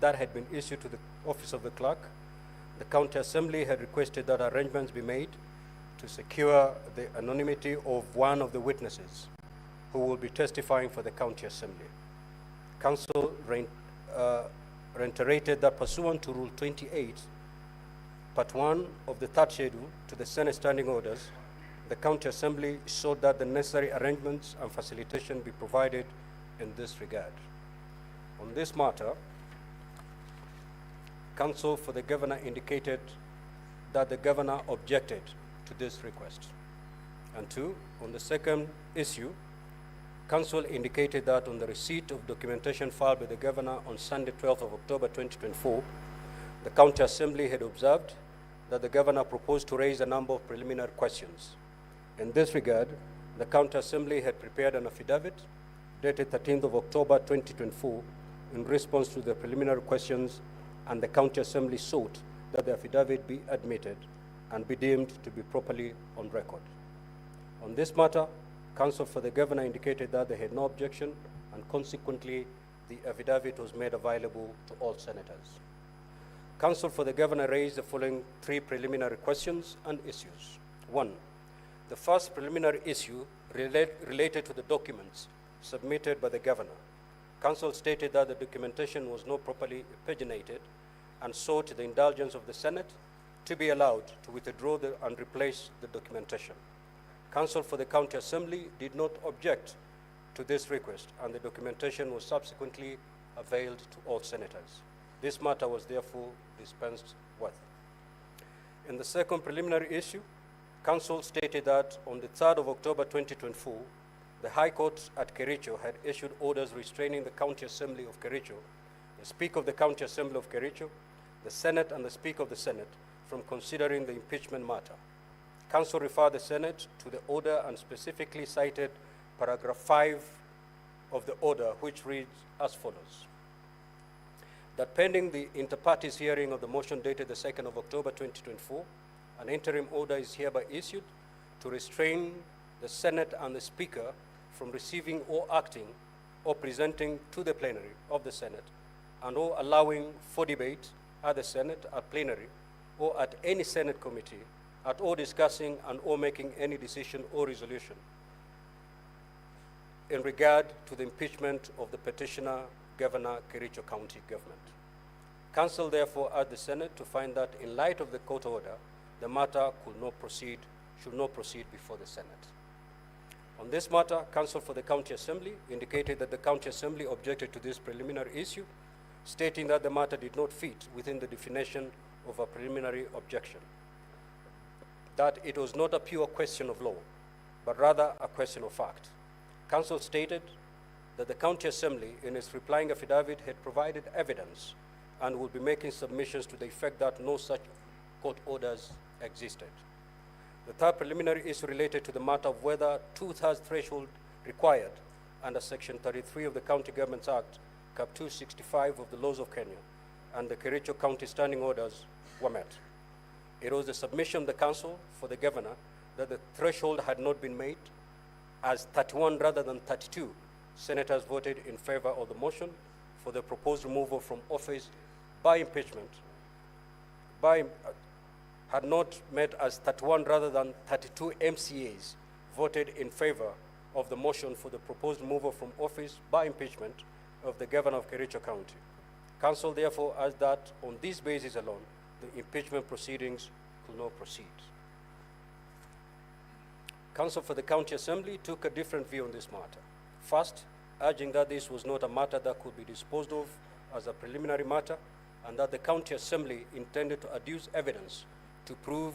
that had been issued to the Office of the Clerk, the County Assembly had requested that arrangements be made to secure the anonymity of one of the witnesses who will be testifying for the County Assembly. Council reiterated that pursuant to Rule 28, Part 1 of the third schedule to the Senate Standing Orders, the County Assembly sought that the necessary arrangements and facilitation be provided in this regard. On this matter, Counsel for the Governor indicated that the Governor objected to this request. And two, on the second issue, Counsel indicated that on the receipt of documentation filed by the Governor on Sunday, 12th of October 2024, the County Assembly had observed that the Governor proposed to raise a number of preliminary questions. In this regard, the County Assembly had prepared an affidavit dated 13th of October 2024 in response to the preliminary questions, and the County Assembly sought that the affidavit be admitted and be deemed to be properly on record. On this matter, Counsel for the Governor indicated that they had no objection, and consequently, the affidavit was made available to all senators. Counsel for the Governor raised the following three preliminary questions and issues. One, the first preliminary issue related to the documents submitted by the Governor. Counsel stated that the documentation was not properly paginated and sought the indulgence of the Senate to be allowed to withdraw and replace the documentation. Counsel for the County Assembly did not object to this request, and the documentation was subsequently availed to all senators. This matter was therefore dispensed with. In the second preliminary issue, Counsel stated that on the 3rd of October 2024, the High Court at Kericho had issued orders restraining the County Assembly of Kericho, the Speaker of the County Assembly of Kericho, the Senate, and the Speaker of the Senate from considering the impeachment matter. Counsel referred the Senate to the order and specifically cited paragraph 5 of the order, which reads as follows: that pending the inter-parties hearing of the motion dated the 2nd of October 2024, an interim order is hereby issued to restrain the Senate and the Speaker from receiving or acting or presenting to the plenary of the Senate and or allowing for debate at the Senate, at plenary, or at any Senate committee, at all discussing and or making any decision or resolution in regard to the impeachment of the petitioner, Governor, Kericho County Government. Council therefore urged the Senate to find that in light of the court order, the matter should not proceed before the Senate. On this matter, Counsel for the County Assembly indicated that the County Assembly objected to this preliminary issue, stating that the matter did not fit within the definition of a preliminary objection, that it was not a pure question of law, but rather a question of fact. Counsel stated that the County Assembly, in its replying affidavit, had provided evidence and would be making submissions to the effect that no such court orders existed. The third preliminary issue related to the matter of whether two-thirds threshold required under Section 33 of the County Governments Act, Cap 265 of the laws of Kenya, and the Kericho County Standing Orders were met. It was the submission of the Council for the Governor that the threshold had not been made, as 31 rather than 32 senators voted in favor of the motion for the proposed removal from office by impeachment, had not met, as 31 rather than 32 MCAs voted in favor of the motion for the proposed removal from office by impeachment of the Governor of Kericho County. Council therefore urged that on this basis alone, the impeachment proceedings could not proceed. Counsel for the County Assembly took a different view on this matter. First, urging that this was not a matter that could be disposed of as a preliminary matter, and that the County Assembly intended to adduce evidence to prove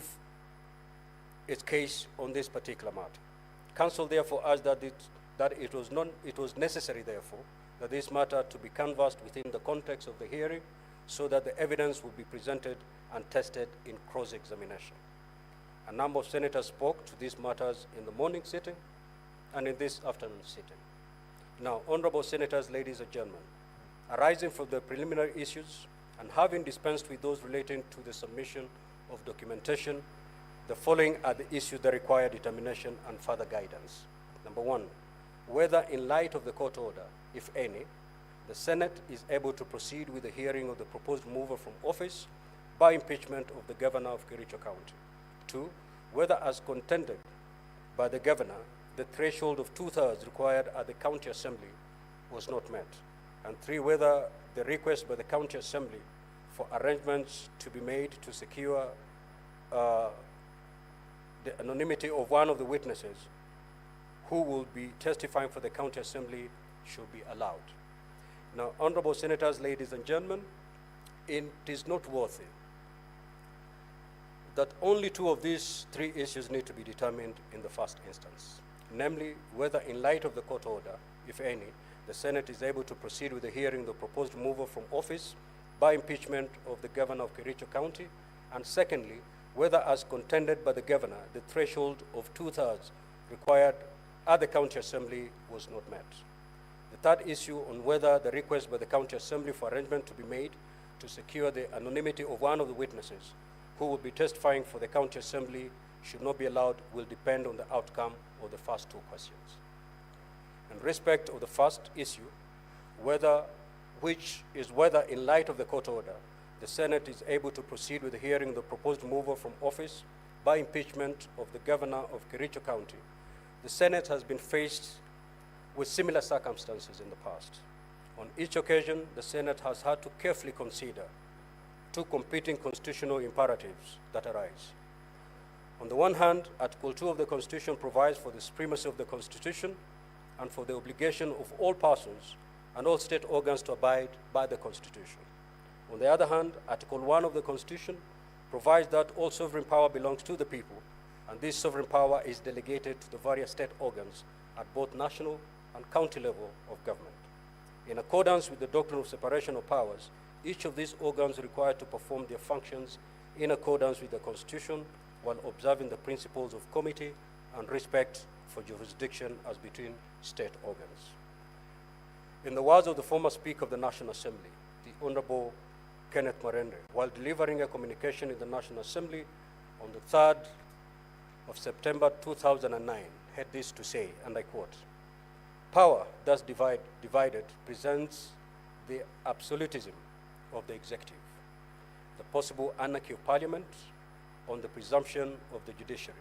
its case on this particular matter. Council therefore urged that it was necessary, therefore, that this matter to be canvassed within the context of the hearing so that the evidence would be presented and tested in cross-examination. A number of senators spoke to these matters in the morning sitting and in this afternoon sitting. Now, honorable senators, ladies and gentlemen, arising from the preliminary issues and having dispensed with those relating to the submission of documentation, the following are the issues that require determination and further guidance. Number one, whether in light of the court order, if any, the Senate is able to proceed with the hearing of the proposed removal from office by impeachment of the governor of Kericho County. 2, whether as contended by the governor, the threshold of 2/3 required at the county assembly was not met. And 3, whether the request by the county assembly for arrangements to be made to secure the anonymity of one of the witnesses who will be testifying for the county assembly should be allowed. Now, honorable senators, ladies and gentlemen, it is noteworthy that only 2 of these 3 issues need to be determined in the first instance, namely whether in light of the court order, if any, the Senate is able to proceed with the hearing of the proposed removal from office by impeachment of the governor of Kericho County, and secondly, whether as contended by the governor, the threshold of 2/3 required at the county assembly was not met. The third issue on whether the request by the county assembly for arrangement to be made to secure the anonymity of one of the witnesses who will be testifying for the county assembly should not be allowed will depend on the outcome of the first 2 questions. In respect of the first issue, which is whether in light of the court order, the Senate is able to proceed with the hearing of the proposed removal from office by impeachment of the governor of Kericho County, the Senate has been faced with similar circumstances in the past. On each occasion, the Senate has had to carefully consider 2 competing constitutional imperatives that arise. On the one hand, Article 2 of the Constitution provides for the supremacy of the Constitution and for the obligation of all persons and all state organs to abide by the Constitution. On the other hand, Article 1 of the Constitution provides that all sovereign power belongs to the people, and this sovereign power is delegated to the various state organs at both national and county level of government. In accordance with the doctrine of separation of powers, each of these organs are required to perform their functions in accordance with the Constitution while observing the principles of comity and respect for jurisdiction as between state organs. In the words of the former Speaker of the National Assembly, the Honorable Kenneth Marende, while delivering a communication in the National Assembly on the 3rd of September 2009, had this to say, and I quote, "Power thus divided presents the absolutism of the executive, the possible anarchy of parliament on the presumption of the judiciary.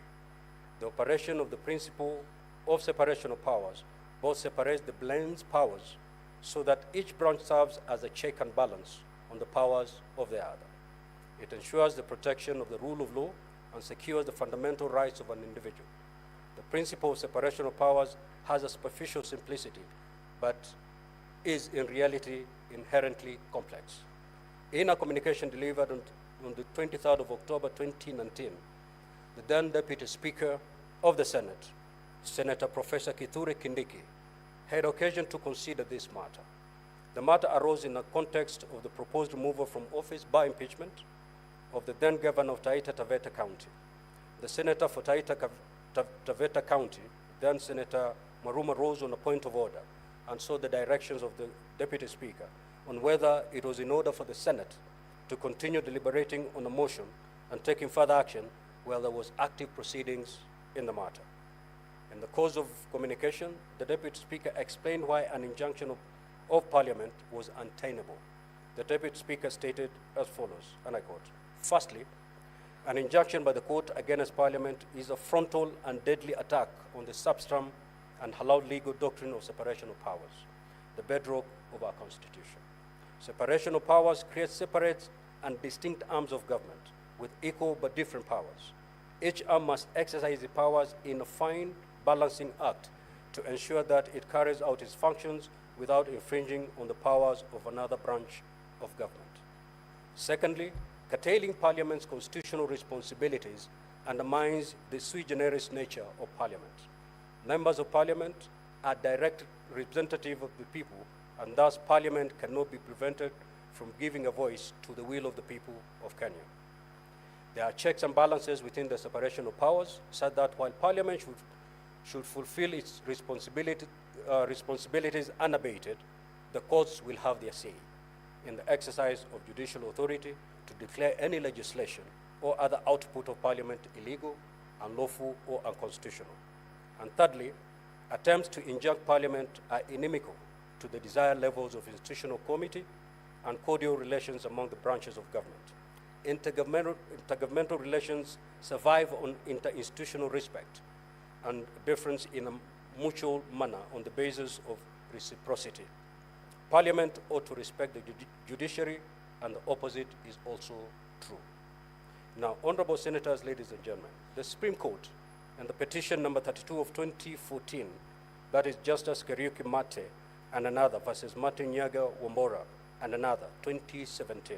The operation of the principle of separation of powers both separates the blended powers so that each branch serves as a check and balance on the powers of the other. It ensures the protection of the rule of law and secures the fundamental rights of an individual. The principle of separation of powers has a superficial simplicity, but is in reality inherently complex." In a communication delivered on the 23rd of October 2019, the then Deputy Speaker of the Senate, Senator Professor Kithure Kindiki, had occasion to consider this matter. The matter arose in the context of the proposed removal from office by impeachment of the then governor of Taita Taveta County. The senator for Taita Taveta County, then Senator Maruma, rose on a point of order and sought the directions of the Deputy Speaker on whether it was in order for the Senate to continue deliberating on a motion and taking further action while there was active proceedings in the matter. In the course of communication, the Deputy Speaker explained why an injunction of Parliament was untenable. The Deputy Speaker stated as follows, and I quote, "Firstly, an injunction by the court against Parliament is a frontal and deadly attack on the substance and hallowed legal doctrine of separation of powers, the bedrock of our Constitution. Separation of powers creates separate and distinct arms of government with equal but different powers. Each arm must exercise its powers in a fine balancing act to ensure that it carries out its functions without infringing on the powers of another branch of government. Secondly, curtailing Parliament's constitutional responsibilities undermines the sui generis nature of Parliament. Members of Parliament are direct representatives of the people, and thus Parliament cannot be prevented from giving a voice to the will of the people of Kenya. There are checks and balances within the separation of powers, such that while Parliament should fulfill its responsibilities unabated, the courts will have their say in the exercise of judicial authority to declare any legislation or other output of Parliament illegal, unlawful, or unconstitutional. And thirdly, attempts to injunct Parliament are inimical to the desired levels of institutional committee and cordial relations among the branches of government. Intergovernmental relations survive on interinstitutional respect and difference in a mutual manner on the basis of reciprocity. Parliament ought to respect the judiciary, and the opposite is also true. Now, honorable senators, ladies and gentlemen, the Supreme Court and the petition number 32 of 2014, that is Justice Kericho Mutai and another versus Martin Nyaga Wambora and another, 2017,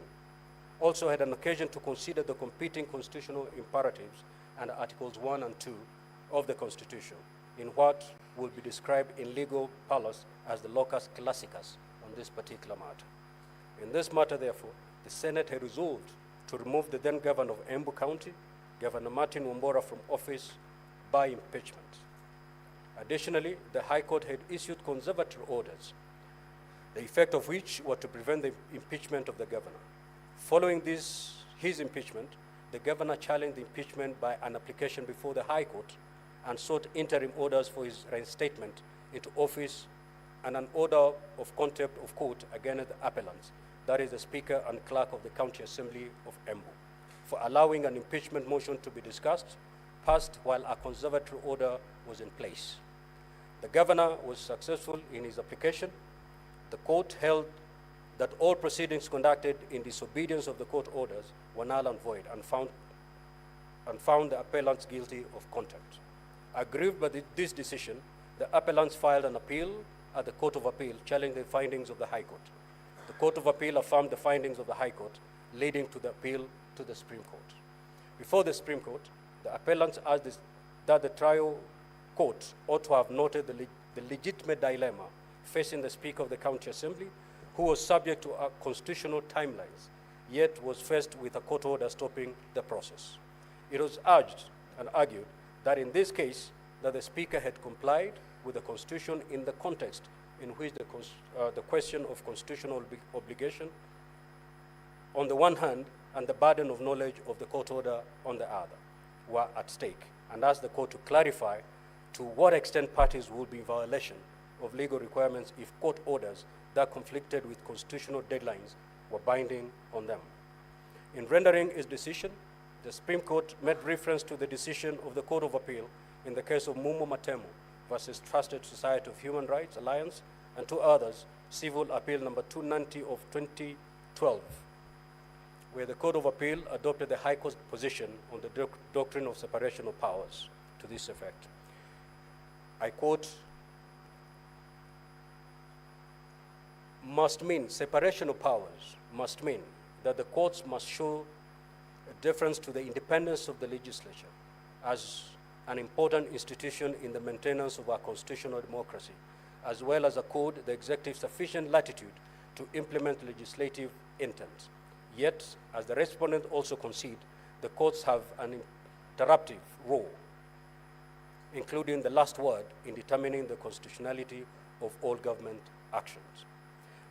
also had an occasion to consider the competing constitutional imperatives and Articles 1 and 2 of the Constitution in what will be described in legal parlance as the locus classicus on this particular matter. In this matter, therefore, the Senate had resolved to remove the then governor of Embu County, Governor Martin Wambora, from office by impeachment. Additionally, the High Court had issued conservatory orders, the effect of which were to prevent the impeachment of the governor. Following his impeachment, the governor challenged the impeachment by an application before the High Court and sought interim orders for his reinstatement into office and an order of contempt of court against the appellants, that is the Speaker and Clerk of the County Assembly of Embu, for allowing an impeachment motion to be discussed, passed while a conservatory order was in place. The governor was successful in his application. The court held that all proceedings conducted in disobedience of the court orders were null and void and found the appellants guilty of contempt. Aggrieved by this decision, the appellants filed an appeal at the Court of Appeal challenging the findings of the High Court. The Court of Appeal affirmed the findings of the High Court, leading to the appeal to the Supreme Court. Before the Supreme Court, the appellants asked that the trial court ought to have noted the legitimate dilemma facing the Speaker of the County Assembly, who was subject to constitutional timelines, yet was faced with a court order stopping the process. It was urged and argued that in this case, that the Speaker had complied with the Constitution in the context in which the question of constitutional obligation on the one hand and the burden of knowledge of the court order on the other were at stake, and asked the court to clarify to what extent parties would be in violation of legal requirements if court orders that conflicted with constitutional deadlines were binding on them. In rendering its decision, the Supreme Court made reference to the decision of the Court of Appeal in the case of Mumo Matemo versus Trusted Society of Human Rights Alliance and two others, Civil Appeal number 290 of 2012, where the Court of Appeal adopted the High Court's position on the doctrine of separation of powers to this effect. I quote, separation of powers must mean that the courts must show a deference to the independence of the legislature as an important institution in the maintenance of our constitutional democracy, as well as accord the executive sufficient latitude to implement legislative intent. Yet, as the respondent also concede, the courts have an interruptive role, including the last word in determining the constitutionality of all government actions.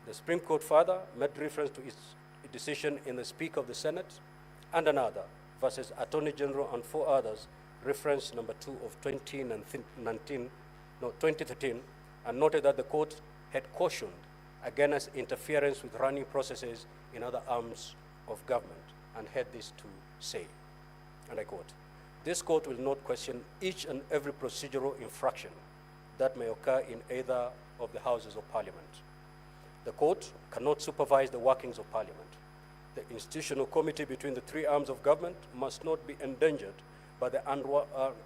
The Supreme Court further made reference to its decision in the Speaker of the Senate and another versus Attorney General and four others, reference number 2 of 2013, and noted that the court had cautioned against interference with running processes in other arms of government and had this to say, and I quote, "This court will not question each and every procedural infraction that may occur in either of the houses of parliament. The court cannot supervise the workings of parliament. The institutional committee between the three arms of government must not be endangered by the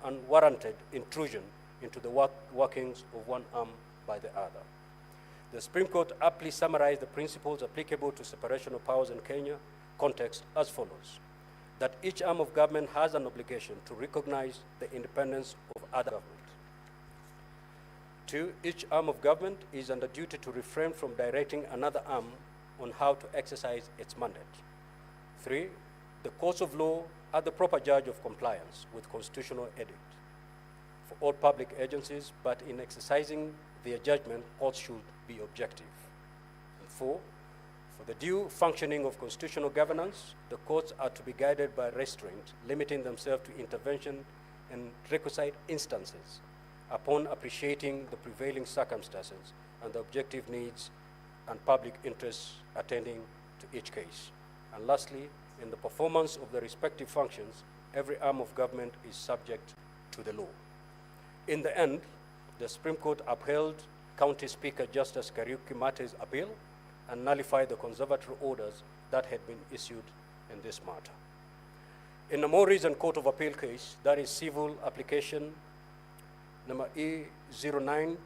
unwarranted intrusion into the workings of one arm by the other." The Supreme Court aptly summarized the principles applicable to separation of powers in Kenya context as follows: that each arm of government has an obligation to recognize the independence of other government. 2, each arm of government is under duty to refrain from directing another arm on how to exercise its mandate. 3, the courts of law are the proper judge of compliance with constitutional edict for all public agencies, but in exercising their judgment, courts should be objective. And 4, for the due functioning of constitutional governance, the courts are to be guided by restraint, limiting themselves to intervention in requisite instances upon appreciating the prevailing circumstances and the objective needs and public interests attending to each case. And lastly, in the performance of the respective functions, every arm of government is subject to the law. In the end, the Supreme Court upheld County Speaker Justice Kericho Mate's appeal and nullified the conservatory orders that had been issued in this matter. In a more recent Court of Appeal case, that is civil application number E093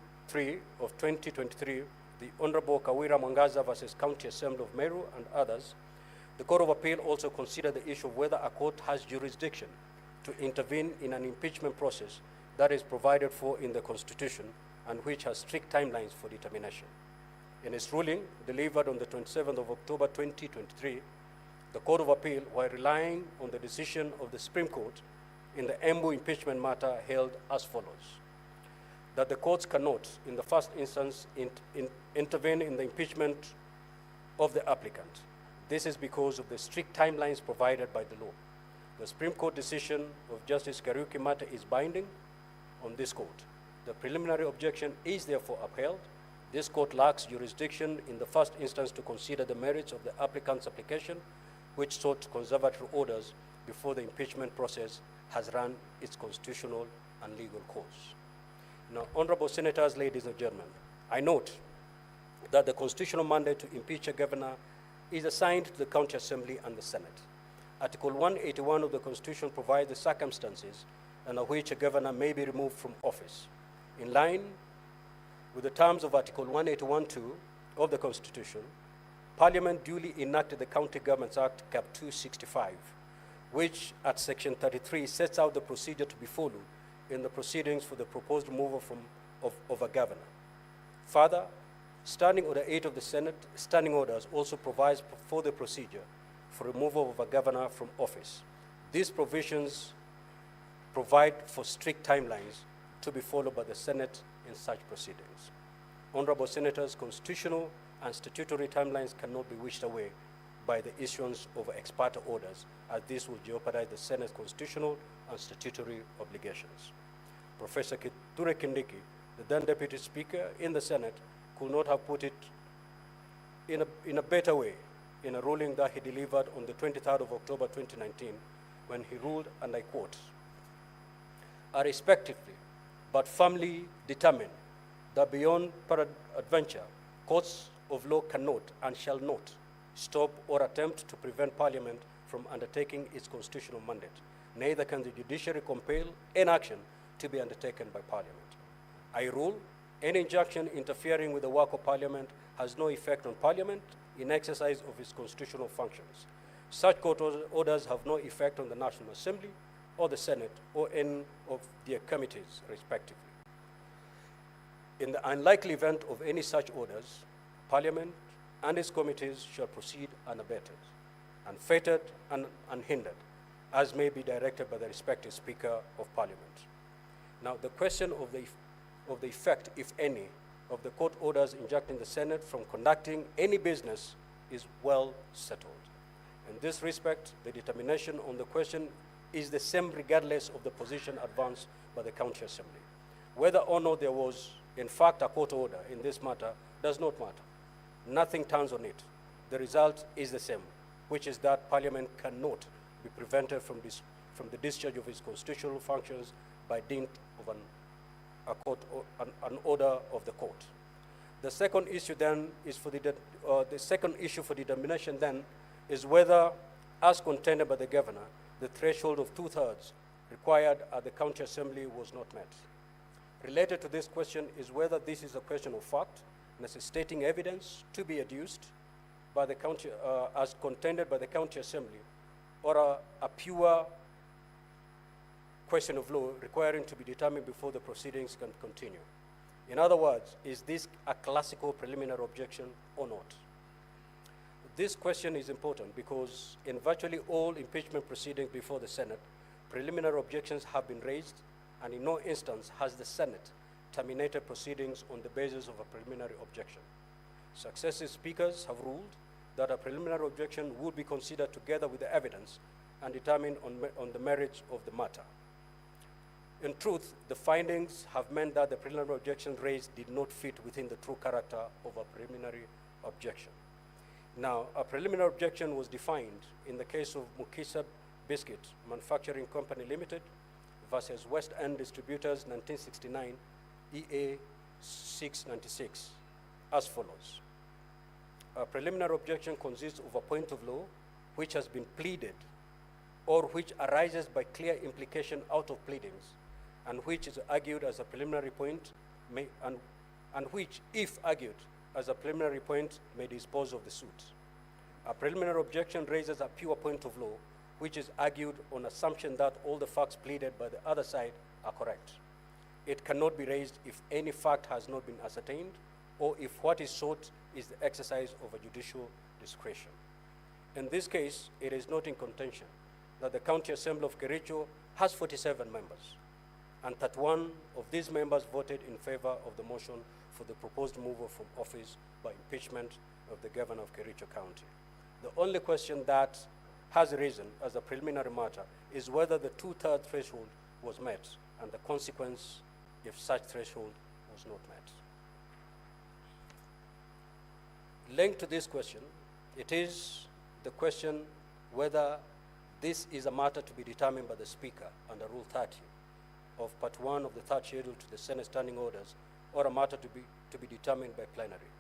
of 2023, the Honorable Kawira Mwangaza versus County Assembly of Meru and others, the Court of Appeal also considered the issue of whether a court has jurisdiction to intervene in an impeachment process that is provided for in the Constitution and which has strict timelines for determination. In its ruling, delivered on the 27th of October 2023, the Court of Appeal, while relying on the decision of the Supreme Court in the Embu impeachment matter, held as follows: that the courts cannot, in the first instance, intervene in the impeachment of the applicant. This is because of the strict timelines provided by the law. The Supreme Court decision of Justice Kericho Mate is binding on this court. The preliminary objection is therefore upheld. This court lacks jurisdiction in the first instance to consider the merits of the applicant's application, which sought conservatory orders before the impeachment process has run its constitutional and legal course. Now, honorable senators, ladies and gentlemen, I note that the constitutional mandate to impeach a governor is assigned to the County Assembly and the Senate. Article 181 of the Constitution provides the circumstances under which a governor may be removed from office. In line with the terms of Article 181(2) of the Constitution, Parliament duly enacted the County Governments Act, Cap 265, which at Section 33 sets out the procedure to be followed in the proceedings for the proposed removal of a governor. Further, Standing Order 8 of the Senate Standing Orders also provides for the procedure for removal of a governor from office. These provisions provide for strict timelines to be followed by the Senate in such proceedings. Honorable Senators, constitutional and statutory timelines cannot be wished away by the issuance of ex parte orders, as this will jeopardize the Senate's constitutional and statutory obligations. Professor Kithure Kindiki, the then Deputy Speaker in the Senate, could not have put it in a better way in a ruling that he delivered on the 23rd of October 2019, when he ruled, and I quote, "I respectively but firmly determine that beyond peradventure, courts of law cannot and shall not stop or attempt to prevent Parliament from undertaking its constitutional mandate. Neither can the judiciary compel any action to be undertaken by Parliament. I rule any injunction interfering with the work of Parliament has no effect on Parliament in exercise of its constitutional functions. Such court orders have no effect on the National Assembly or the Senate or any of their committees, respectively. In the unlikely event of any such orders, Parliament and its committees shall proceed unabated, unfettered and unhindered, as may be directed by the respective Speaker of Parliament." Now, the question of the effect, if any, of the court orders injuncting the Senate from conducting any business is well settled. In this respect, the determination on the question is the same regardless of the position advanced by the County Assembly. Whether or not there was, in fact, a court order in this matter does not matter. Nothing turns on it. The result is the same, which is that Parliament cannot be prevented from the discharge of its constitutional functions by dint of an order of the court. The second issue then is for the second issue for determination then is whether, as contended by the governor, the threshold of 2/3 required at the County Assembly was not met. Related to this question is whether this is a question of fact, necessitating evidence to be adduced by the county, as contended by the County Assembly, or a pure question of law requiring to be determined before the proceedings can continue. In other words, is this a classical preliminary objection or not? This question is important because in virtually all impeachment proceedings before the Senate, preliminary objections have been raised, and in no instance has the Senate terminated proceedings on the basis of a preliminary objection. Successive speakers have ruled that a preliminary objection would be considered together with the evidence and determined on the merits of the matter. In truth, the findings have meant that the preliminary objection raised did not fit within the true character of a preliminary objection. Now, a preliminary objection was defined in the case of Mukisa Biscuit Manufacturing Company Limited versus West End Distributors 1969 EA 696 as follows. A preliminary objection consists of a point of law which has been pleaded or which arises by clear implication out of pleadings and which is argued as a preliminary point and which, if argued as a preliminary point, may dispose of the suit. A preliminary objection raises a pure point of law which is argued on assumption that all the facts pleaded by the other side are correct. It cannot be raised if any fact has not been ascertained or if what is sought is the exercise of a judicial discretion. In this case, it is not in contention that the County Assembly of Kericho has 47 members, and that one of these members voted in favor of the motion for the proposed removal from office by impeachment of the governor of Kericho County. The only question that has arisen as a preliminary matter is whether the 2/3 threshold was met and the consequence if such threshold was not met. Linked to this question, it is the question whether this is a matter to be determined by the Speaker under Rule 30 of Part 1 of the third schedule to the Senate Standing Orders, or a matter to be determined by plenary.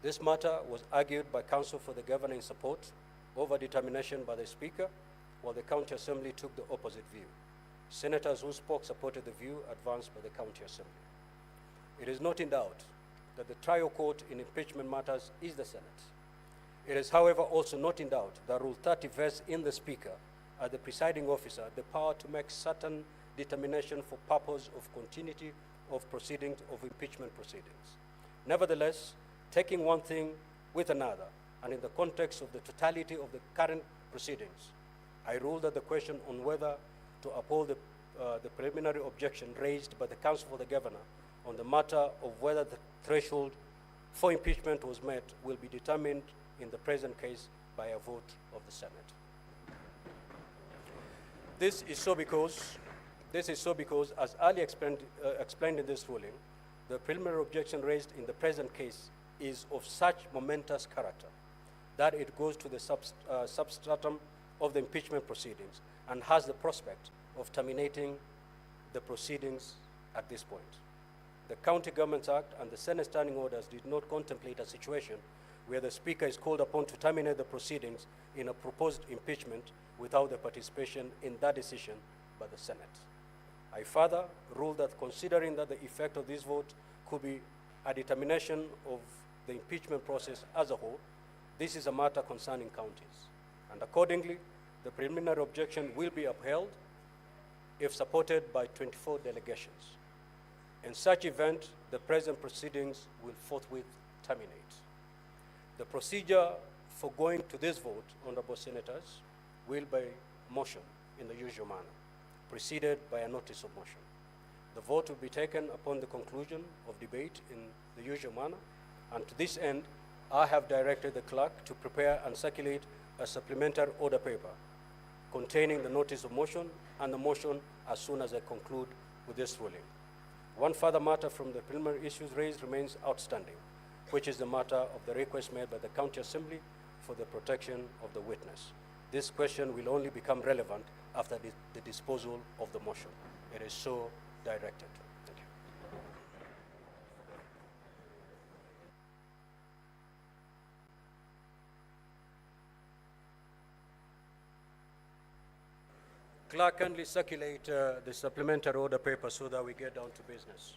This matter was argued by counsel for the governor in support over determination by the Speaker, while the County Assembly took the opposite view. Senators who spoke supported the view advanced by the County Assembly. It is not in doubt that the trial court in impeachment matters is the Senate. It is, however, also not in doubt that Rule 30 vests in the Speaker as the presiding officer the power to make certain determination for purpose of continuity of proceedings, of impeachment proceedings. Nevertheless, taking one thing with another, and in the context of the totality of the current proceedings, I rule that the question on whether to uphold the preliminary objection raised by the counsel for the governor on the matter of whether the threshold for impeachment was met will be determined in the present case by a vote of the Senate. This is so because, as earlier explained in this ruling, the preliminary objection raised in the present case is of such momentous character that it goes to the substratum of the impeachment proceedings and has the prospect of terminating the proceedings at this point. The County Governments Act and the Senate Standing Orders did not contemplate a situation where the Speaker is called upon to terminate the proceedings in a proposed impeachment without the participation in that decision by the Senate. I further rule that considering that the effect of this vote could be a determination of the impeachment process as a whole, this is a matter concerning counties. And accordingly, the preliminary objection will be upheld if supported by 24 delegations. In such event, the present proceedings will forthwith terminate. The procedure for going to this vote, honorable senators, will be motion in the usual manner, preceded by a notice of motion. The vote will be taken upon the conclusion of debate in the usual manner, and to this end, I have directed the clerk to prepare and circulate a supplementary order paper containing the notice of motion and the motion as soon as I conclude with this ruling. One further matter from the preliminary issues raised remains outstanding, which is the matter of the request made by the County Assembly for the protection of the witness. This question will only become relevant after the disposal of the motion. It is so directed. Thank you. Clerk, kindly circulate the supplementary order paper so that we get down to business.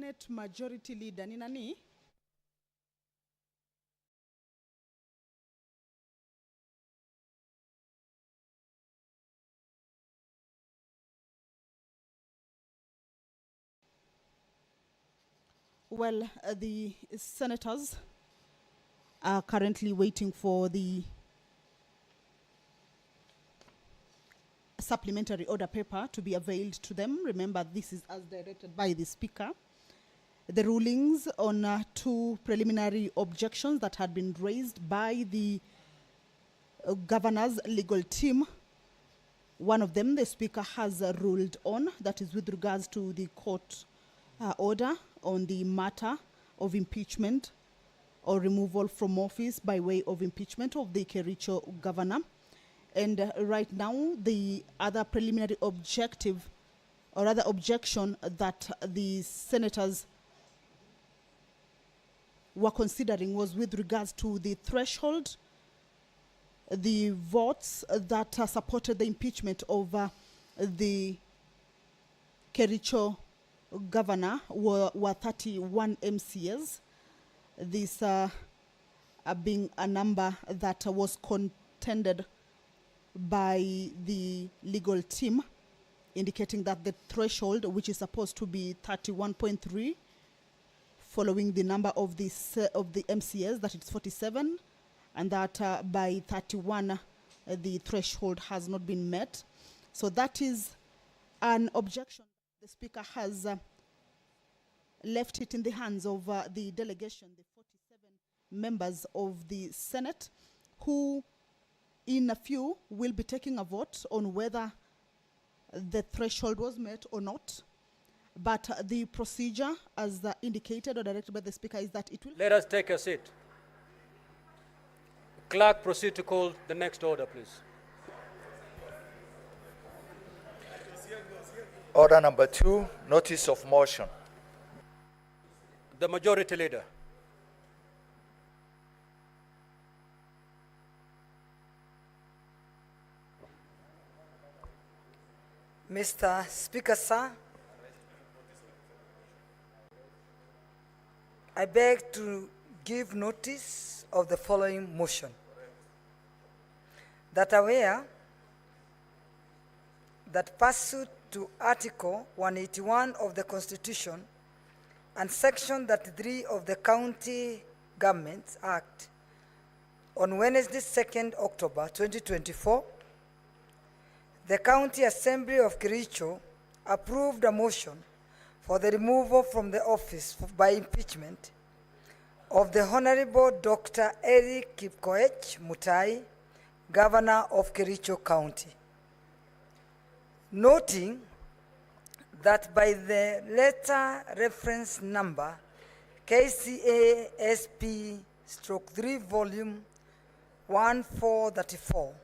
Senate Majority Leader ni nani? Well, the senators are currently waiting for the supplementary order paper to be availed to them. Remember, this is as directed by the Speaker. The rulings on 2 preliminary objections that had been raised by the governor's legal team. One of them, the Speaker has ruled on, that is with regards to the court order on the matter of impeachment or removal from office by way of impeachment of the Kericho governor. And right now, the other preliminary objection that the senators were considering was with regards to the threshold. The votes that supported the impeachment of the Kericho governor were 31 MCAs. This being a number that was contended by the legal team, indicating that the threshold, which is supposed to be 31.3, following the number of the MCAs, that it's 47, and that by 31 the threshold has not been met. So that is an objection. The Speaker has left it in the hands of the delegation, the 47 members of the Senate, who in a few will be taking a vote on whether the threshold was met or not. But the procedure, as indicated or directed by the Speaker, is that it will... Let us take a seat. Clerk, proceed to call the next order, please. Order number 2, notice of motion. The Majority Leader. Mr. Speaker, sir, I beg to give notice of the following motion. That aware that pursuant to Article 181 of the Constitution and Section 33 of the County Governments Act, on Wednesday, 2nd October 2024, the County Assembly of Kericho approved a motion for the removal from the office by impeachment of the Honorable Dr. Eric Kipkoech Mutai, Governor of Kericho County. Noting that by the letter reference number KCASP/3 volume 1434,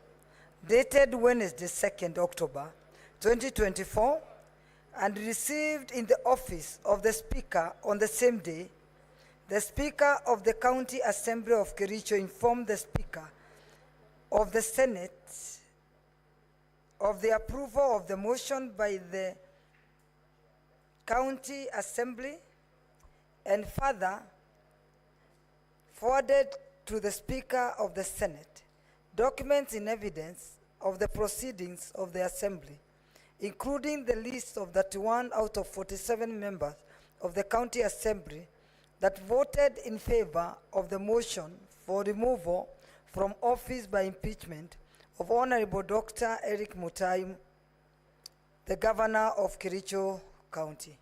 dated Wednesday, 2nd October 2024, and received in the office of the Speaker on the same day, the Speaker of the County Assembly of Kericho informed the Speaker of the Senate of the approval of the motion by the County Assembly, and further forwarded to the Speaker of the Senate documents in evidence of the proceedings of the Assembly, including the list of 31 out of 47 members of the County Assembly that voted in favor of the motion for removal from office by impeachment of Honorable Dr. Eric Mutai, the Governor of Kericho County.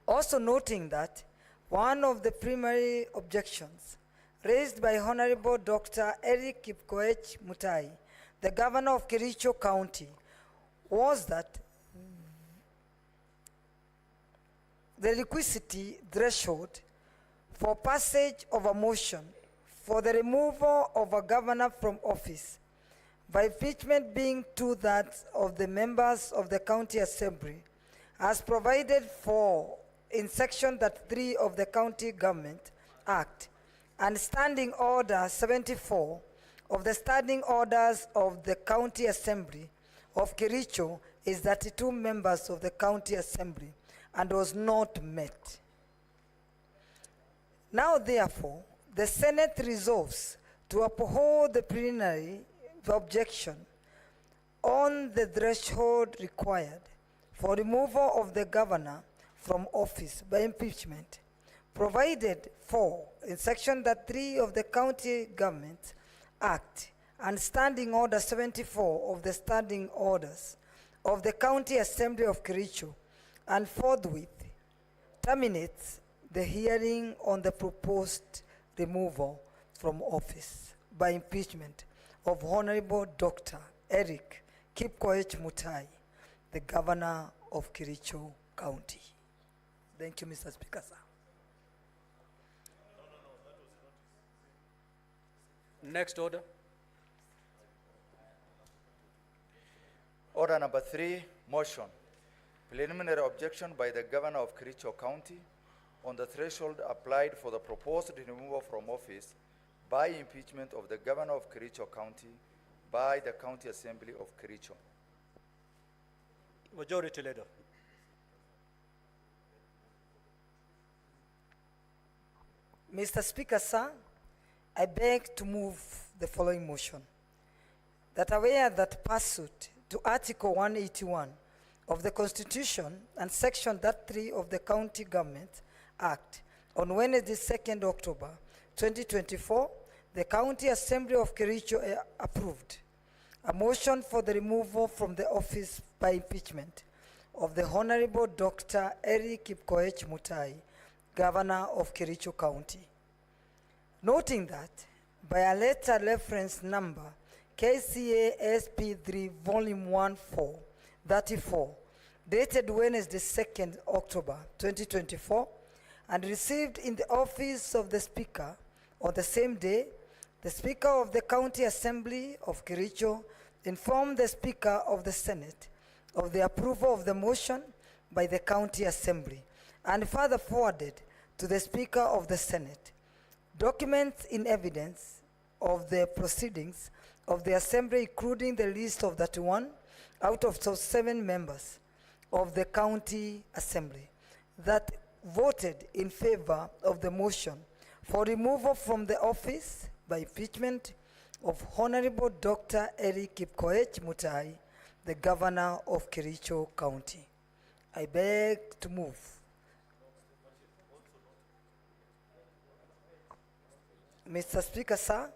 Also noting that one of the primary objections raised by Honorable Dr. Eric Kipkoech Mutai, the Governor of Kericho County, was that the requisite threshold for passage of a motion for the removal of a governor from office by impeachment being 2/3 of the members of the County Assembly, as provided for in Section 33 of the County Government Act and Standing Order 74 of the Standing Orders of the County Assembly of Kericho, is 32 members of the County Assembly and was not met. Now, therefore, the Senate resolves to uphold the preliminary objection on the threshold required for removal of the governor from office by impeachment, provided for in Section 3 of the County Government Act and Standing Order 74 of the Standing Orders of the County Assembly of Kericho, and forthwith terminates the hearing on the proposed removal from office by impeachment of Honorable Dr. Eric Kipkoech Mutai, the Governor of Kericho County. Thank you, Mr. Speaker, sir. Next order. Order number 3, motion. Preliminary objection by the Governor of Kericho County on the threshold applied for the proposed removal from office by impeachment of the Governor of Kericho County by the County Assembly of Kericho. Majority Leader. Mr. Speaker, sir, I beg to move the following motion. That aware that pursuant to Article 181 of the Constitution and Section 3 of the County Government Act, on Wednesday, 2nd October 2024, the County Assembly of Kericho approved a motion for the removal from the office by impeachment of the Honorable Dr. Eric Kipkoech Mutai, Governor of Kericho County. Noting that by a letter reference number KCA SP3 Volume 1434, dated Wednesday, 2nd October 2024, and received in the office of the Speaker on the same day, the Speaker of the County Assembly of Kericho informed the Speaker of the Senate of the approval of the motion by the County Assembly, and further forwarded to the Speaker of the Senate documents in evidence of the proceedings of the Assembly, including the list of 31 out of 7 members of the County Assembly that voted in favor of the motion for removal from the office by impeachment of Honorable Dr. Eric Kipkoech Mutai, the Governor of Kericho County. I beg to move. Mr. Speaker, sir,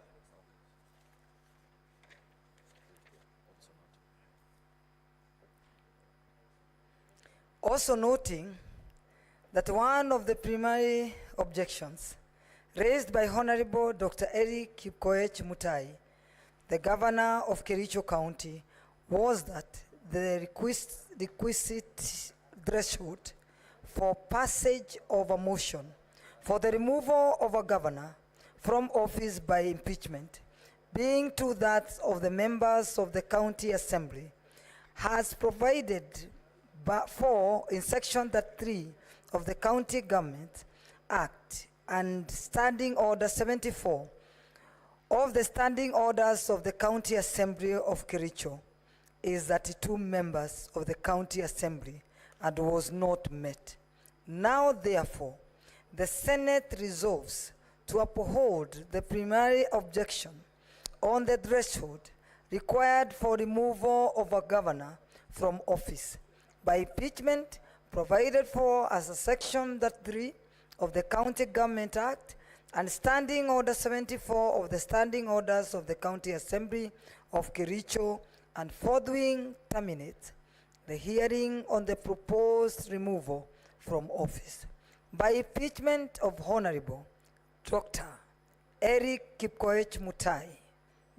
also noting that one of the primary objections raised by Honorable Dr. Eric Kipkoech Mutai, the Governor of Kericho County, was that the requisite threshold for passage of a motion for the removal of a governor from office by impeachment, being to that of the members of the County Assembly, has provided for in Section 3 of the County Government Act and Standing Order 74 of the Standing Orders of the County Assembly of Kericho is 32 members of the County Assembly and was not met. Now, therefore, the Senate resolves to uphold the primary objection on the threshold required for removal of a governor from office by impeachment, provided for as a Section 3 of the County Government Act and Standing Order 74 of the Standing Orders of the County Assembly of Kericho, and forthwith terminate the hearing on the proposed removal from office by impeachment of Honorable Dr. Eric Kipkoech Mutai,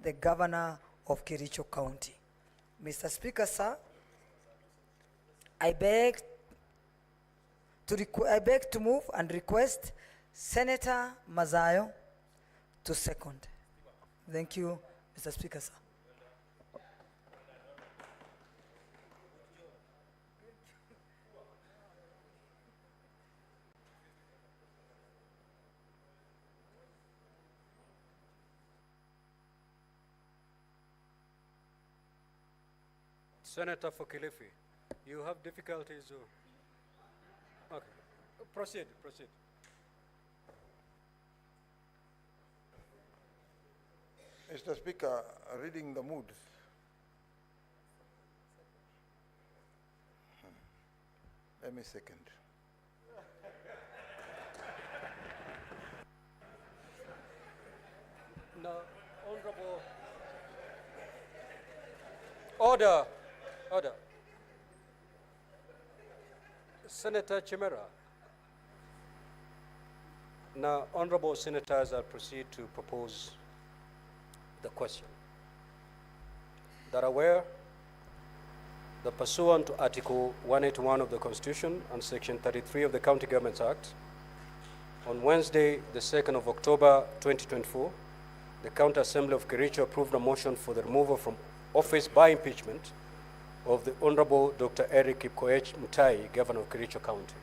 the Governor of Kericho County. Mr. Speaker, sir, I beg to move and request Senator Mazayo to second. Thank you, Mr. Speaker, sir. Senator for Kilifi, you have difficulties. Okay. Proceed. Mr. Speaker, reading the mood. Let me second. Now, Honorable. Order. Senator Chimera. Now, Honorable Senators, I'll proceed to propose the question. That aware that pursuant to Article 181 of the Constitution and Section 33 of the County Governments Act, on Wednesday, the 2nd of October 2024, the County Assembly of Kericho approved a motion for the removal from office by impeachment of the Honorable Dr. Eric Kipkoech Mutai, Governor of Kericho County.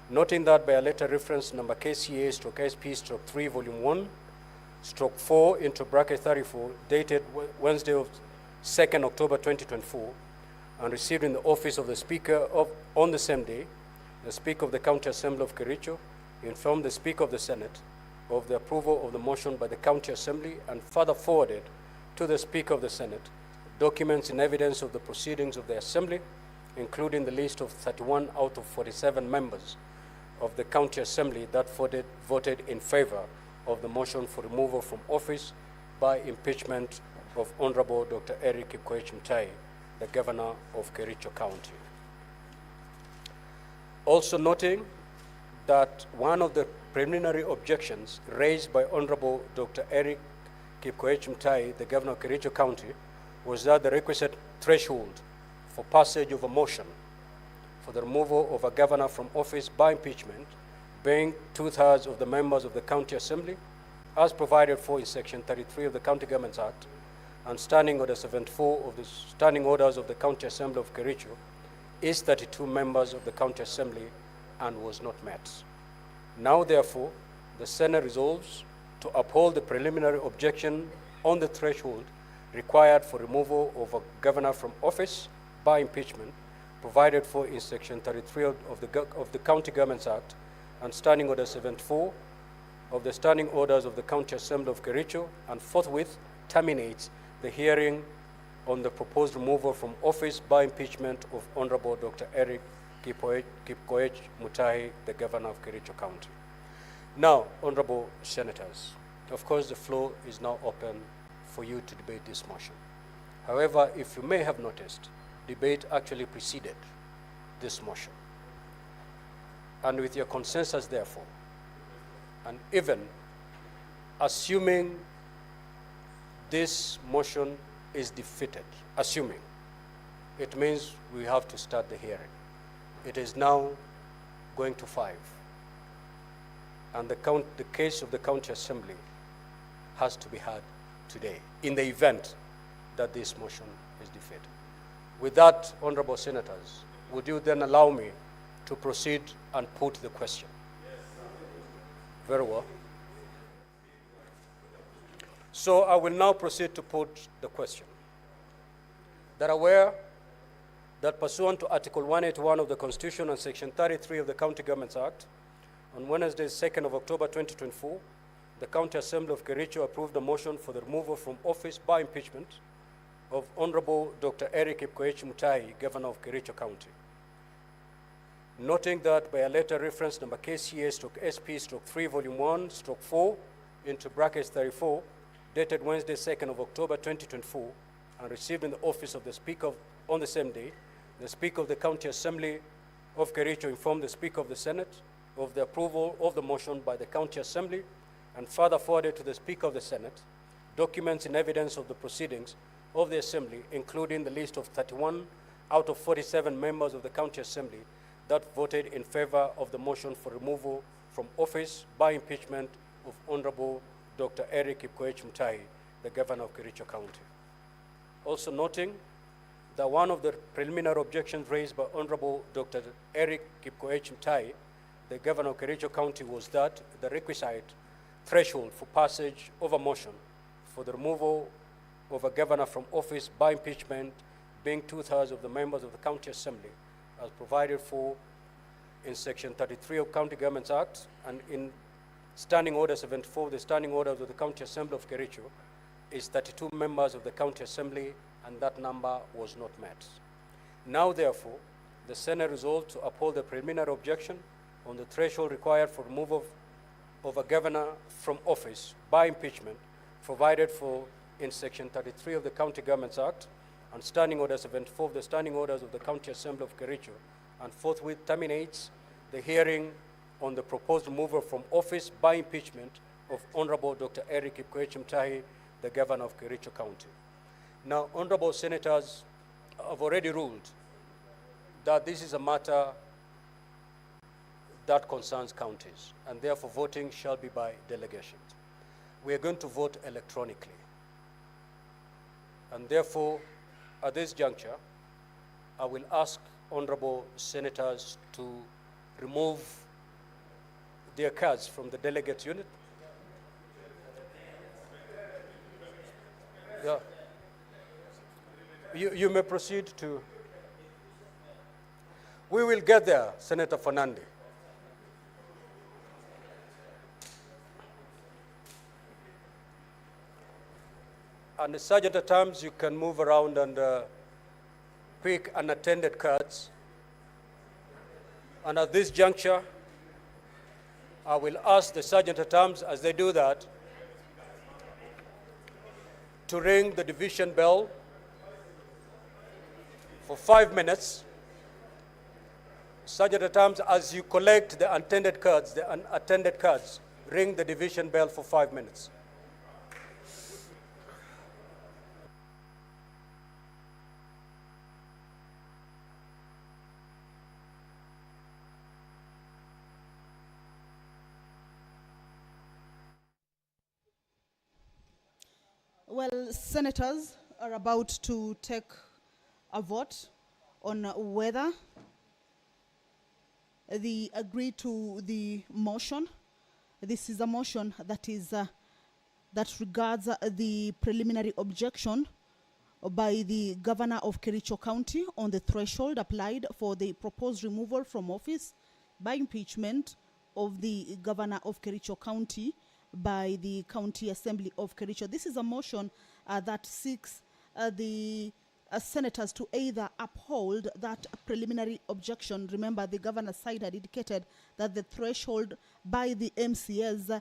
Noting that by a letter reference number KCA/SP/3 Volume 1/4 into bracket 34, dated Wednesday of 2nd October 2024, and received in the office of the Speaker on the same day, the Speaker of the County Assembly of Kericho informed the Speaker of the Senate of the approval of the motion by the County Assembly and further forwarded to the Speaker of the Senate documents in evidence of the proceedings of the Assembly, including the list of 31 out of 47 members of the County Assembly that voted in favor of the motion for removal from office by impeachment of Honorable Dr. Eric Kipkoech Mutai, the Governor of Kericho County. Also noting that one of the preliminary objections raised by Honorable Dr. Eric Kipkoech Mutai, the Governor of Kericho County, was that the requisite threshold for passage of a motion for the removal of a governor from office by impeachment being 2/3 of the members of the County Assembly, as provided for in Section 33 of the County Governments Act and Standing Order 74 of the Standing Orders of the County Assembly of Kericho, is 32 members of the County Assembly and was not met. Now, therefore, the Senate resolves to uphold the preliminary objection on the threshold required for removal of a governor from office by impeachment, provided for in Section 33 of the County Governments Act and Standing Order 74 of the Standing Orders of the County Assembly of Kericho, and forthwith terminates the hearing on the proposed removal from office by impeachment of Honorable Dr. Eric Kipkoech Mutai, the Governor of Kericho County. Now, Honorable Senators, of course the floor is now open for you to debate this motion. However, if you may have noticed, debate actually preceded this motion. And with your consensus, therefore, and even assuming this motion is defeated, assuming, it means we have to start the hearing. It is now going to 5. And the case of the County Assembly has to be heard today in the event that this motion is defeated. With that, Honorable Senators, would you then allow me to proceed and put the question? Yes. Very well. So I will now proceed to put the question. That aware that pursuant to Article 181 of the Constitution and Section 33 of the County Governments Act, on Wednesday, 2nd of October 2024, the County Assembly of Kericho approved a motion for the removal from office by impeachment of Honorable Dr. Eric Kipkoech Mutai, Governor of Kericho County. Noting that by a letter reference number KCA/SP/3 Volume 1/4 into brackets 34, dated Wednesday, 2nd of October 2024, and received in the office of the Speaker on the same day, the Speaker of the County Assembly of Kericho informed the Speaker of the Senate of the approval of the motion by the County Assembly and further forwarded to the Speaker of the Senate documents in evidence of the proceedings of the Assembly, including the list of 31 out of 47 members of the County Assembly that voted in favor of the motion for removal from office by impeachment of Honorable Dr. Eric Kipkoech Mutai, the Governor of Kericho County. Also noting that one of the preliminary objections raised by Honorable Dr. Eric Kipkoech Mutai, the Governor of Kericho County, was that the requisite threshold for passage of a motion for the removal of a governor from office by impeachment being 2/3 of the members of the County Assembly, as provided for in Section 33 of County Governments Act and in Standing Order 74, the Standing Orders of the County Assembly of Kericho, is 32 members of the County Assembly, and that number was not met. Now, therefore, the Senate resolved to uphold the preliminary objection on the threshold required for removal of a governor from office by impeachment, provided for in Section 33 of the County Governments Act and Standing Order 74 of the Standing Orders of the County Assembly of Kericho, and forthwith terminates the hearing on the proposed removal from office by impeachment of Honorable Dr. Eric Mutai, the Governor of Kericho County. Now, Honorable Senators have already ruled that this is a matter that concerns counties, and therefore voting shall be by delegation. We are going to vote electronically. And therefore, at this juncture, I will ask Honorable Senators to remove their cards from the delegates unit. Yeah. You may proceed to. We will get there, Senator Fernandi. And Sergeant, at times you can move around and pick unattended cards. And at this juncture, I will ask the Sergeant at arms, as they do that, to ring the division bell for 5 minutes. Sergeant at arms, as you collect the unattended cards, ring the division bell for 5 minutes. Well, senators are about to take a vote on whether they agree to the motion. This is a motion that is that regards the preliminary objection by the governor of Kericho County on the threshold applied for the proposed removal from office by impeachment of the governor of Kericho County by the County Assembly of Kericho. This is a motion that seeks the senators to either uphold that preliminary objection. Remember, the governor's side had indicated that the threshold by the MCS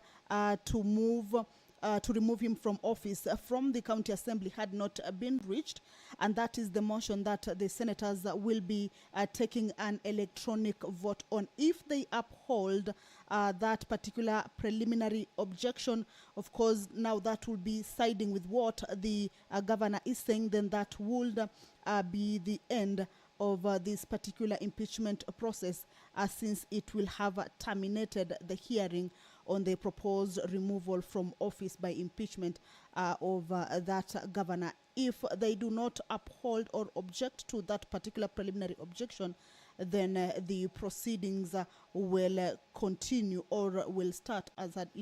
to remove him from office from the County Assembly had not been reached, and that is the motion that the senators will be taking an electronic vote on. If they uphold that particular preliminary objection, of course, now that will be siding with what the governor is saying, then that would be the end of this particular impeachment process, since it will have terminated the hearing on the proposed removal from office by impeachment of that governor. If they do not uphold or object to that particular preliminary objection, then the proceedings will continue or will start as had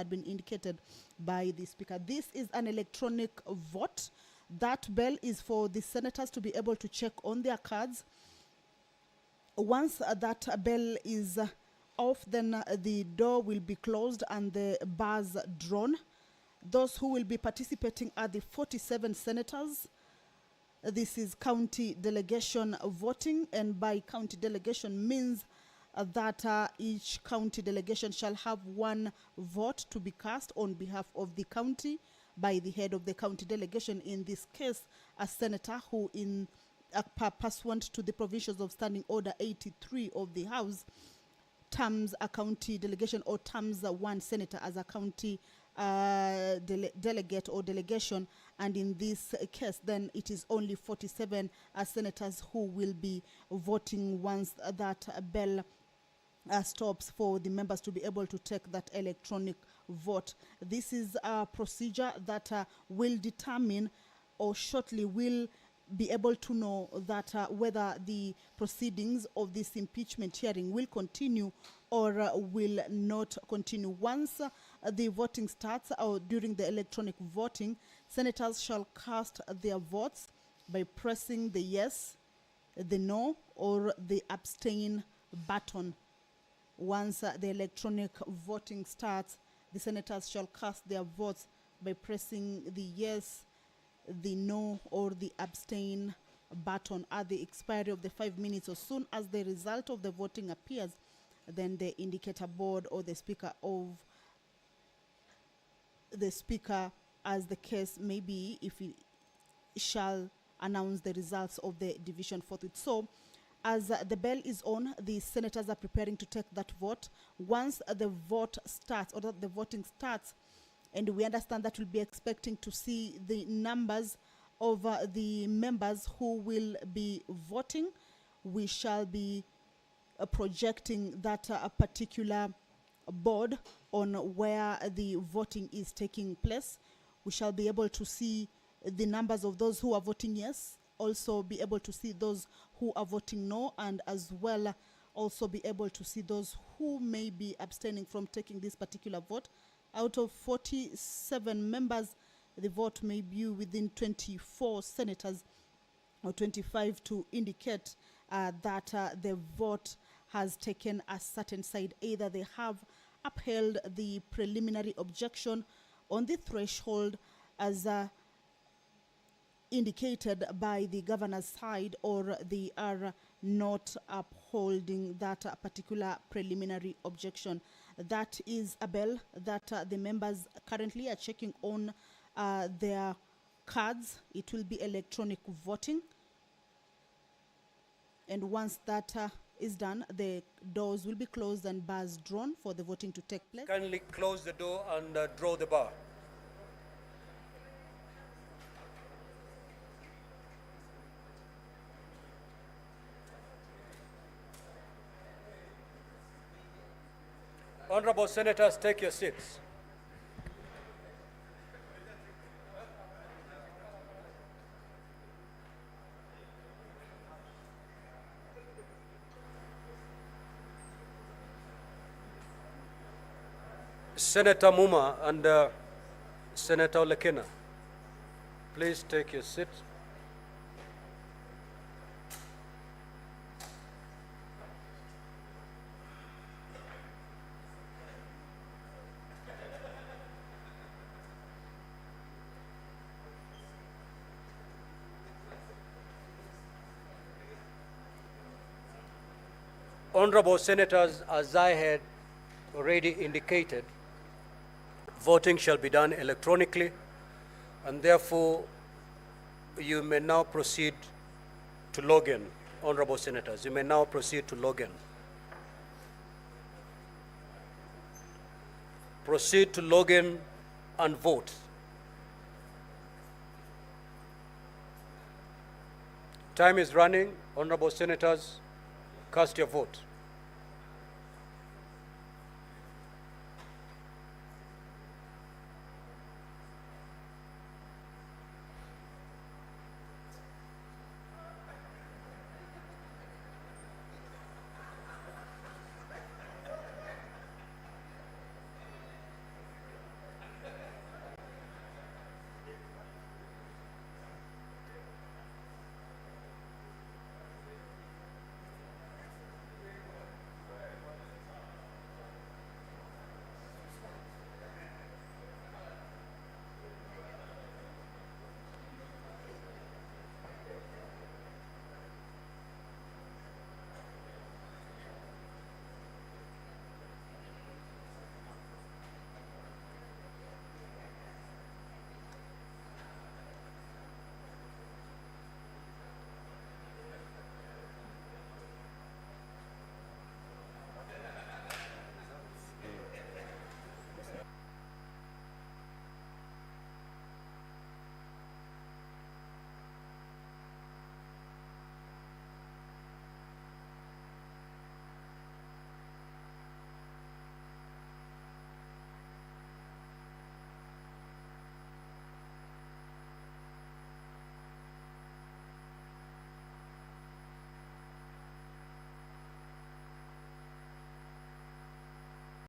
been indicated by the speaker. This is an electronic vote. That bell is for the senators to be able to check on their cards. Once that bell is off, then the door will be closed and the bars drawn. Those who will be participating are the 47 senators. This is county delegation voting, and by county delegation means that each county delegation shall have one vote to be cast on behalf of the county by the head of the county delegation, in this case a senator who, in pursuant to the provisions of Standing Order 83 of the House, terms a county delegation or terms one senator as a county delegate or delegation, and in this case then it is only 47 senators who will be voting once that bell stops for the members to be able to take that electronic vote. This is a procedure that will determine, or shortly will be able to know, that whether the proceedings of this impeachment hearing will continue or will not continue. Once the voting starts, or during the electronic voting, senators shall cast their votes by pressing the yes, the no, or the abstain button. Once the electronic voting starts, the senators shall cast their votes by pressing the yes, the no, or the abstain button at the expiry of the 5 minutes. As soon as the result of the voting appears, then the indicator board or the speaker, as the case may be, if he shall announce the results of the division forthwith. So as the bell is on, the senators are preparing to take that vote. Once the vote starts, or that the voting starts, and we understand that we'll be expecting to see the numbers of the members who will be voting, we shall be projecting that a particular board on where the voting is taking place. We shall be able to see the numbers of those who are voting yes, also be able to see those who are voting no, and as well also be able to see those who may be abstaining from taking this particular vote. Out of 47 members, the vote may be within 24 senators or 25 to indicate that the vote has taken a certain side. Either they have upheld the preliminary objection on the threshold as indicated by the governor's side, or they are not upholding that particular preliminary objection. That is a bell that the members currently are checking on their cards. It will be electronic voting. And once that is done, the doors will be closed and bars drawn for the voting to take place. Kindly close the door and draw the bar. Honorable senators, take your seats. Senator Muma and Senator Lekina, please take your seat. Honorable senators, as I had already indicated, voting shall be done electronically, and therefore you may now proceed to log in. Honorable senators, you may now proceed to log in. Proceed to log in and vote. Time is running. Honorable senators, cast your vote.